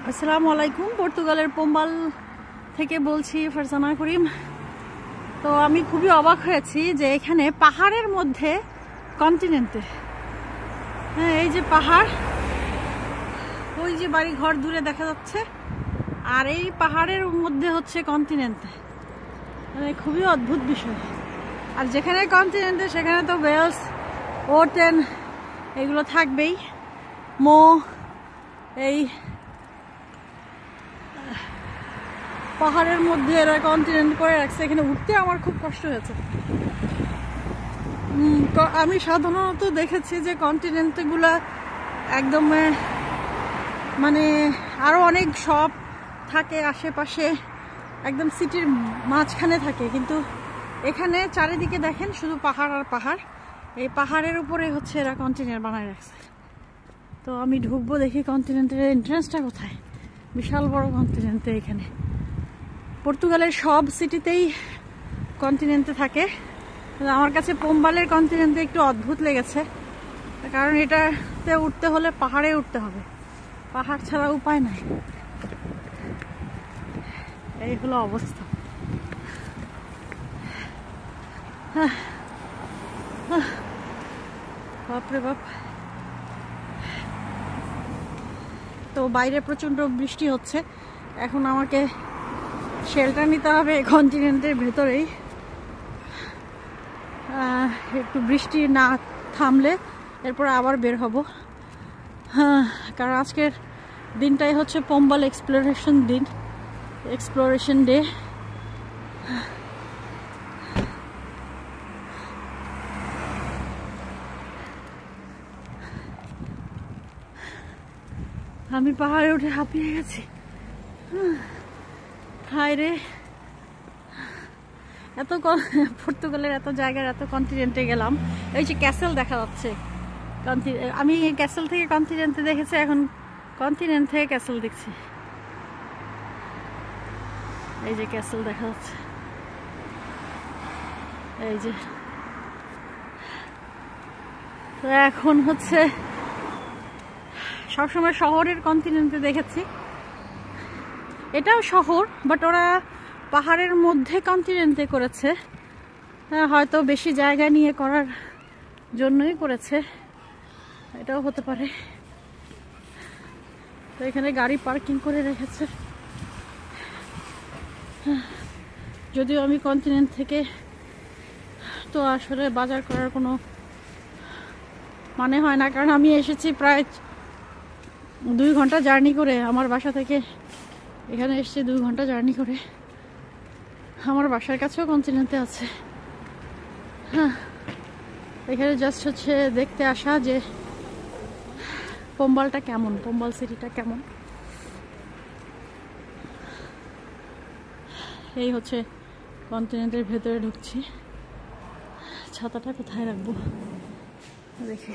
আসসালামু আলাইকুম। পর্তুগালের পোম্বাল থেকে বলছি ফারজানা করিম। তো আমি খুবই অবাক হয়েছি যে এখানে পাহাড়ের মধ্যে কন্টিনেন্টে, হ্যাঁ এই যে পাহাড়, ওই যে বাড়ি ঘর দূরে দেখা যাচ্ছে, আর এই পাহাড়ের মধ্যে হচ্ছে কন্টিনেন্টে, মানে খুবই অদ্ভুত বিষয়। আর যেখানে কন্টিনেন্টে সেখানে তো ওয়েলস, ওটেন এগুলো থাকবেই, মো, এই পাহাড়ের মধ্যে এরা কন্টিনেন্ট করে রাখছে। এখানে উঠতে আমার খুব কষ্ট হয়েছে। আমি সাধারণত দেখেছি যে কন্টিনেন্টগুলা একদম মানে আরো অনেক শপ থাকে আশেপাশে, একদম সিটির মাঝখানে থাকে, কিন্তু এখানে চারিদিকে দেখেন শুধু পাহাড় আর পাহাড়। এই পাহাড়ের উপরে হচ্ছে এরা কন্টিনেন্ট বানায় রাখছে। তো আমি ঢুকবো, দেখি কন্টিনেন্টের এন্ট্রান্সটা কোথায়। বিশাল বড় কন্টিনেন্টে, এখানে পর্তুগালের সব সিটিতেই কন্টিনেন্টে থাকে। আমার কাছে পোম্বালের কন্টিনেন্টে একটু অদ্ভুত লেগেছে, কারণ এটাতে উঠতে হলে পাহাড়ে উঠতে হবে, পাহাড় ছাড়া উপায় নাই। এই হলো অবস্থা। বাপরে বাপ। তো বাইরে প্রচন্ড বৃষ্টি হচ্ছে, এখন আমাকে শেল্টার নিতে হবে কন্টিনেন্টের ভেতরেই। একটু বৃষ্টি না থামলে এরপর আবার বের হব, কারণ আজকের দিনটাই হচ্ছে পোম্বাল এক্সপ্লোরেশন ডে। আমি পাহাড়ে উঠে হাঁপিয়ে গেছি। হায় রে, এত পর্তুগালের এত জায়গার এত কন্টিনেন্টে গেলাম। এই যে ক্যাসেল দেখা যাচ্ছে, আমি ক্যাসেল থেকে কন্টিনেন্টে দেখেছি, এখন কন্টিনেন্ট থেকে ক্যাসেল দেখছি। এই যে ক্যাসেল দেখা যাচ্ছে, এই যে। তো এখন হচ্ছে সবসময় শহরের কন্টিনেন্টে দেখেছি, এটাও শহর, বাট ওরা পাহাড়ের মধ্যে কন্টিনেন্টে করেছে, হয়তো বেশি জায়গা নিয়ে করার জন্যই করেছে, এটাও হতে পারে। তো এখানে গাড়ি পার্কিং করে রেখেছে। যদিও আমি কন্টিনেন্ট থেকে তো আসলে বাজার করার কোনো মানে হয় না, কারণ আমি এসেছি প্রায় 2 ঘন্টা জার্নি করে। আমার বাসা থেকে এখানে এসেছি 2 ঘন্টা জার্নি করে। আমার বাসার কাছেও কন্টিনেন্টে আছে। হ্যাঁ, এখানে জাস্ট হচ্ছে দেখতে আসা যে পোম্বালটা কেমন, পোম্বাল সিটিটা কেমন। এই হচ্ছে কন্টিনেন্টের ভেতরে ঢুকছি। ছাতাটা কোথায় রাখবো দেখি।